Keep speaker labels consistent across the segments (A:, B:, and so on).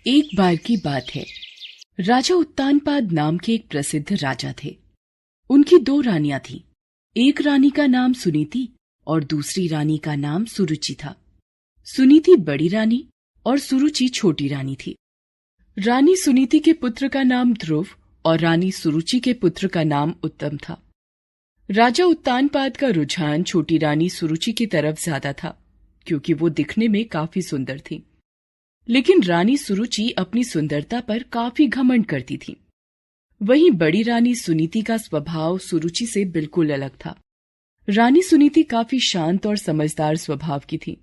A: एक बार की बात है। राजा उत्तानपाद नाम के एक प्रसिद्ध राजा थे। उनकी दो रानियां थीं। एक रानी का नाम सुनीति और दूसरी रानी का नाम सुरुचि था। सुनीति बड़ी रानी और सुरुचि छोटी रानी थी। रानी सुनीति के पुत्र का नाम ध्रुव और रानी सुरुचि के पुत्र का नाम उत्तम था। राजा उत्तानपाद का रुझान छोटी रानी सुरुचि की तरफ ज्यादा था, क्योंकि वो दिखने में काफी सुंदर थी। लेकिन रानी सुरुचि अपनी सुंदरता पर काफी घमंड करती थी। वहीं बड़ी रानी सुनीति का स्वभाव सुरुचि से बिल्कुल अलग था। रानी सुनीति काफी शांत और समझदार स्वभाव की थी।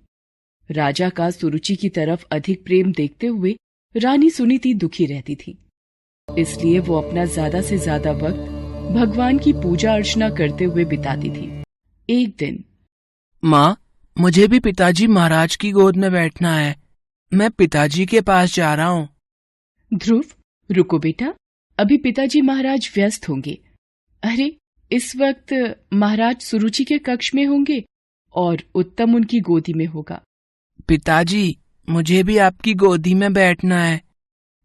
A: राजा का सुरुचि की तरफ अधिक प्रेम देखते हुए रानी सुनीति दुखी रहती थी। इसलिए वो अपना ज्यादा से ज्यादा वक्त भगवान की पूजा अर्चना करते हुए बिताती थी। एक दिन,
B: माँ, मुझे भी पिताजी महाराज की गोद में बैठना है। मैं पिताजी के पास जा रहा हूँ।
A: ध्रुव, रुको बेटा, अभी पिताजी महाराज व्यस्त होंगे। अरे, इस वक्त महाराज सुरुचि के कक्ष में होंगे और उत्तम उनकी गोदी में होगा।
B: पिताजी, मुझे भी आपकी गोदी में बैठना है।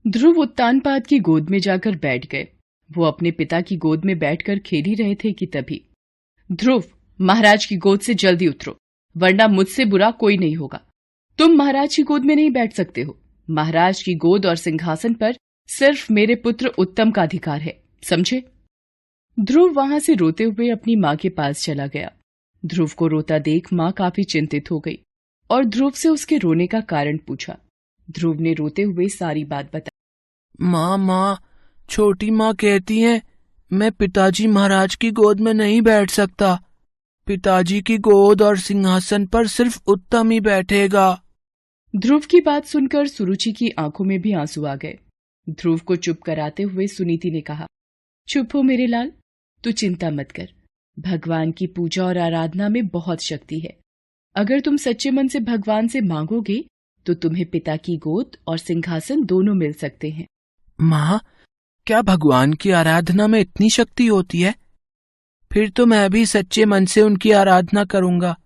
A: ध्रुव उत्तानपाद की गोद में जाकर बैठ गए। वो अपने पिता की गोद में बैठकर खेल ही रहे थे कि तभी, ध्रुव, महाराज की गोद से जल्दी उतरो, वरना मुझसे बुरा कोई नहीं होगा। तुम महाराज की गोद में नहीं बैठ सकते हो। महाराज की गोद और सिंहासन पर सिर्फ मेरे पुत्र उत्तम का अधिकार है, समझे? ध्रुव वहां से रोते हुए अपनी माँ के पास चला गया। ध्रुव को रोता देख माँ काफी चिंतित हो गई और ध्रुव से उसके रोने का कारण पूछा। ध्रुव ने रोते हुए सारी बात बताई।
B: माँ, छोटी माँ कहती है मैं पिताजी महाराज की गोद में नहीं बैठ सकता। पिताजी की गोद और सिंहासन पर सिर्फ उत्तम ही बैठेगा।
A: ध्रुव की बात सुनकर सुरुचि की आंखों में भी आंसू आ गए। ध्रुव को चुप कराते हुए सुनीति ने कहा, चुप हो मेरे लाल, तू चिंता मत कर। भगवान की पूजा और आराधना में बहुत शक्ति है। अगर तुम सच्चे मन से भगवान से मांगोगे तो तुम्हें पिता की गोद और सिंहासन दोनों मिल सकते हैं।
B: माँ, क्या भगवान की आराधना में इतनी शक्ति होती है? फिर तो मैं भी सच्चे मन से उनकी आराधना करूंगा।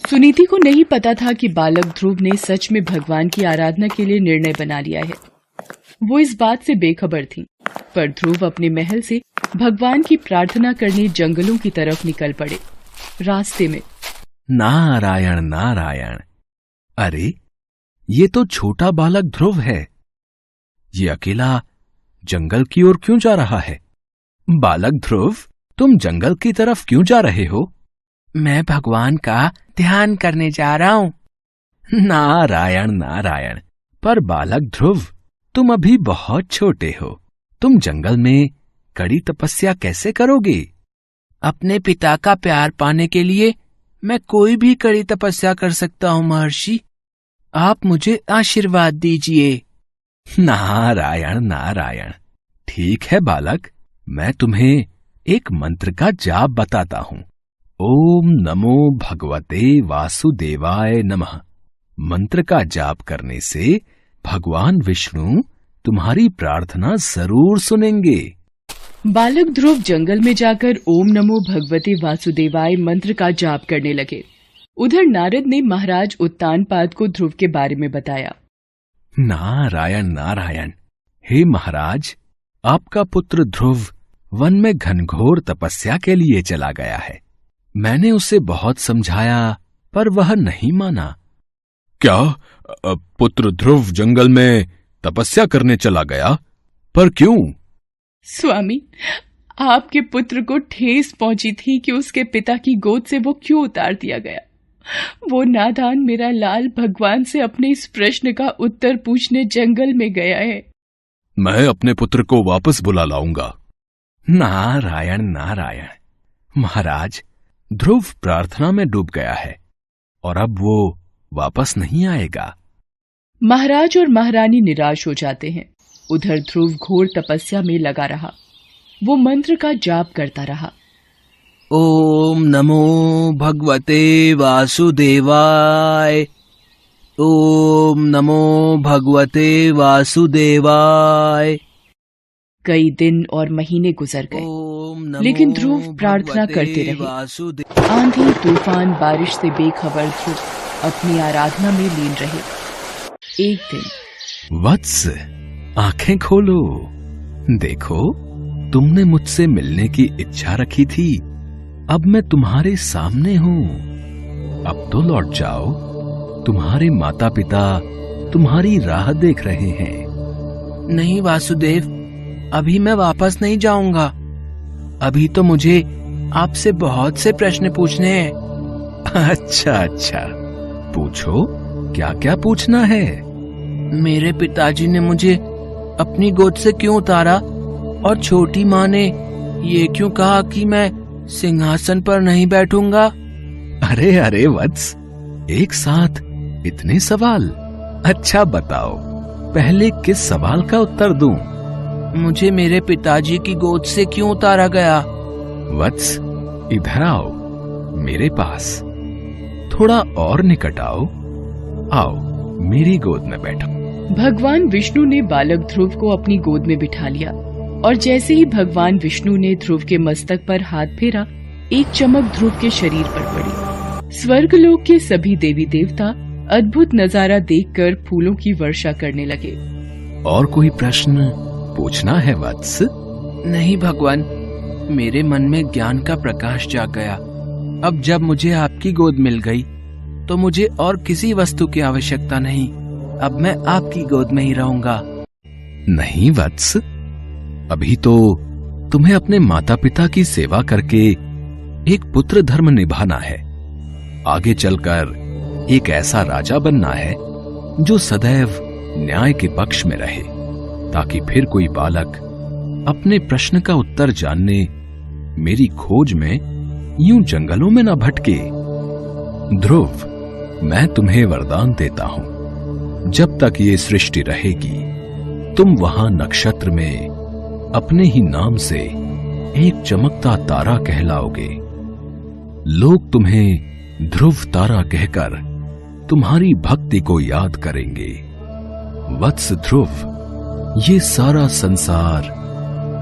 A: सुनीति को नहीं पता था कि बालक ध्रुव ने सच में भगवान की आराधना के लिए निर्णय बना लिया है। वो इस बात से बेखबर थी, पर ध्रुव अपने महल से भगवान की प्रार्थना करने जंगलों की तरफ निकल पड़े। रास्ते में,
C: नारायण नारायण, अरे ये तो छोटा बालक ध्रुव है। ये अकेला जंगल की ओर क्यों जा रहा है? बालक ध्रुव, तुम जंगल की तरफ क्यों जा रहे हो?
B: मैं भगवान का ध्यान करने जा रहा हूँ।
C: नारायण नारायण, पर बालक ध्रुव, तुम अभी बहुत छोटे हो। तुम जंगल में कड़ी तपस्या कैसे करोगे?
B: अपने पिता का प्यार पाने के लिए मैं कोई भी कड़ी तपस्या कर सकता हूँ महर्षि। आप मुझे आशीर्वाद दीजिए।
C: नारायण नारायण, ठीक है बालक, मैं तुम्हें एक मंत्र का जाप बताता हूँ। ओम नमो भगवते वासुदेवाय नमः। मंत्र का जाप करने से भगवान विष्णु तुम्हारी प्रार्थना जरूर सुनेंगे।
A: बालक ध्रुव जंगल में जाकर ओम नमो भगवते वासुदेवाय मंत्र का जाप करने लगे। उधर नारद ने महाराज उत्तानपाद को ध्रुव के बारे में बताया।
C: नारायण नारायण, हे महाराज, आपका पुत्र ध्रुव वन में घनघोर तपस्या के लिए चला गया है। मैंने उसे बहुत समझाया, पर वह नहीं माना। क्या पुत्र ध्रुव जंगल में तपस्या करने चला गया? पर क्यों?
A: स्वामी, आपके पुत्र को ठेस पहुंची थी कि उसके पिता की गोद से वो क्यों उतार दिया गया। वो नादान मेरा लाल भगवान से अपने इस प्रश्न का उत्तर पूछने जंगल में गया है।
C: मैं अपने पुत्र को वापस बुला लाऊंगा। नारायण नारायण, महाराज, ध्रुव प्रार्थना में डूब गया है और अब वो वापस नहीं आएगा।
A: महाराज और महारानी निराश हो जाते हैं। उधर ध्रुव घोर तपस्या में लगा रहा। वो मंत्र का जाप करता रहा।
B: ओम नमो भगवते वासुदेवाय। ओम नमो भगवते वासुदेवाय।
A: कई दिन और महीने गुजर गए, लेकिन ध्रुव प्रार्थना करते रहे। आंधी, तूफान, बारिश से बेखबर ध्रुव अपनी आराधना में लीन रहे। एक दिन
C: वत्स, आंखें खोलो। देखो, तुमने मुझसे मिलने की इच्छा रखी थी, अब मैं तुम्हारे सामने हूं। अब तो लौट जाओ, तुम्हारे माता पिता तुम्हारी राह देख रहे हैं।
B: नहीं वासुदेव, अभी मैं वापस नहीं जाऊंगा। अभी तो मुझे आपसे बहुत से प्रश्न पूछने हैं।
C: अच्छा, पूछो, क्या क्या पूछना है?
B: मेरे पिताजी ने मुझे अपनी गोद से क्यों उतारा और छोटी माँ ने ये क्यों कहा कि मैं सिंहासन पर नहीं बैठूंगा?
C: अरे वत्स, एक साथ इतने सवाल। अच्छा बताओ, पहले किस सवाल का उत्तर दूं?
B: मुझे मेरे पिताजी की गोद से क्यों उतारा गया?
C: वत्स, इधर आओ, मेरे पास। थोड़ा और निकट आओ। आओ, मेरी गोद में बैठो।
A: भगवान विष्णु ने बालक ध्रुव को अपनी गोद में बिठा लिया और जैसे ही भगवान विष्णु ने ध्रुव के मस्तक पर हाथ फेरा, एक चमक ध्रुव के शरीर पर पड़ी। स्वर्गलोक के सभी देवी देवता अद्भुत नजारा देखकर फूलों की वर्षा करने लगे।
C: और कोई प्रश्न पूछना है वत्स?
B: नहीं भगवान, मेरे मन में ज्ञान का प्रकाश जाग गया। अब जब मुझे आपकी गोद मिल गई तो मुझे और किसी वस्तु की आवश्यकता नहीं। अब मैं आपकी गोद में ही रहूंगा।
C: नहीं वत्स, अभी तो तुम्हें अपने माता पिता की सेवा करके एक पुत्र धर्म निभाना है। आगे चलकर एक ऐसा राजा बनना है जो सदैव न्याय के पक्ष में रहे, ताकि फिर कोई बालक अपने प्रश्न का उत्तर जानने मेरी खोज में यूं जंगलों में न भटके। ध्रुव, मैं तुम्हें वरदान देता हूं, जब तक ये सृष्टि रहेगी तुम वहां नक्षत्र में अपने ही नाम से एक चमकता तारा कहलाओगे। लोग तुम्हें ध्रुव तारा कहकर तुम्हारी भक्ति को याद करेंगे। वत्स ध्रुव, ये सारा संसार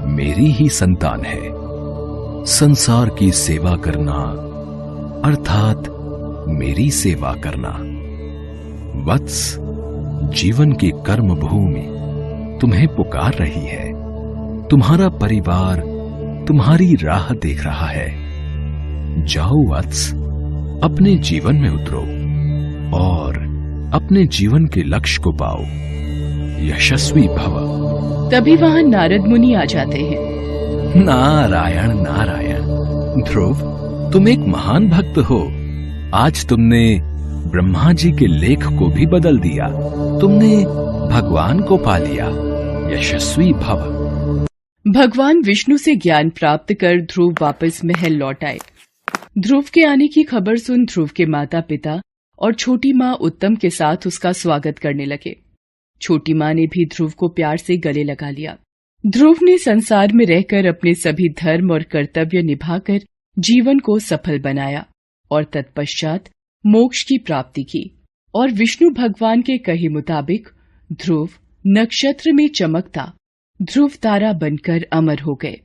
C: मेरी ही संतान है। संसार की सेवा करना अर्थात मेरी सेवा करना। वत्स, जीवन की कर्म भूमि तुम्हें पुकार रही है। तुम्हारा परिवार तुम्हारी राह देख रहा है। जाओ वत्स, अपने जीवन में उतरो और अपने जीवन के लक्ष्य को पाओ। यशस्वी भव।
A: तभी वहाँ नारद मुनि आ जाते हैं।
C: नारायण नारायण। ध्रुव, तुम एक महान भक्त हो। आज तुमने ब्रह्मा जी के लेख को भी बदल दिया। तुमने भगवान को पा लिया। यशस्वी भव।
A: भगवान विष्णु से ज्ञान प्राप्त कर ध्रुव वापस महल लौट आए। ध्रुव के आने की खबर सुन ध्रुव के माता पिता और छोटी माँ उत्तम के साथ उसका स्वागत करने लगे। छोटी माँ ने भी ध्रुव को प्यार से गले लगा लिया। ध्रुव ने संसार में रहकर अपने सभी धर्म और कर्तव्य निभाकर जीवन को सफल बनाया और तत्पश्चात मोक्ष की प्राप्ति की। और विष्णु भगवान के कहे मुताबिक ध्रुव नक्षत्र में चमकता ध्रुव तारा बनकर अमर हो गए।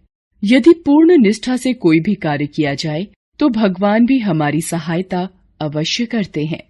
A: यदि पूर्ण निष्ठा से कोई भी कार्य किया जाए तो भगवान भी हमारी सहायता अवश्य करते हैं।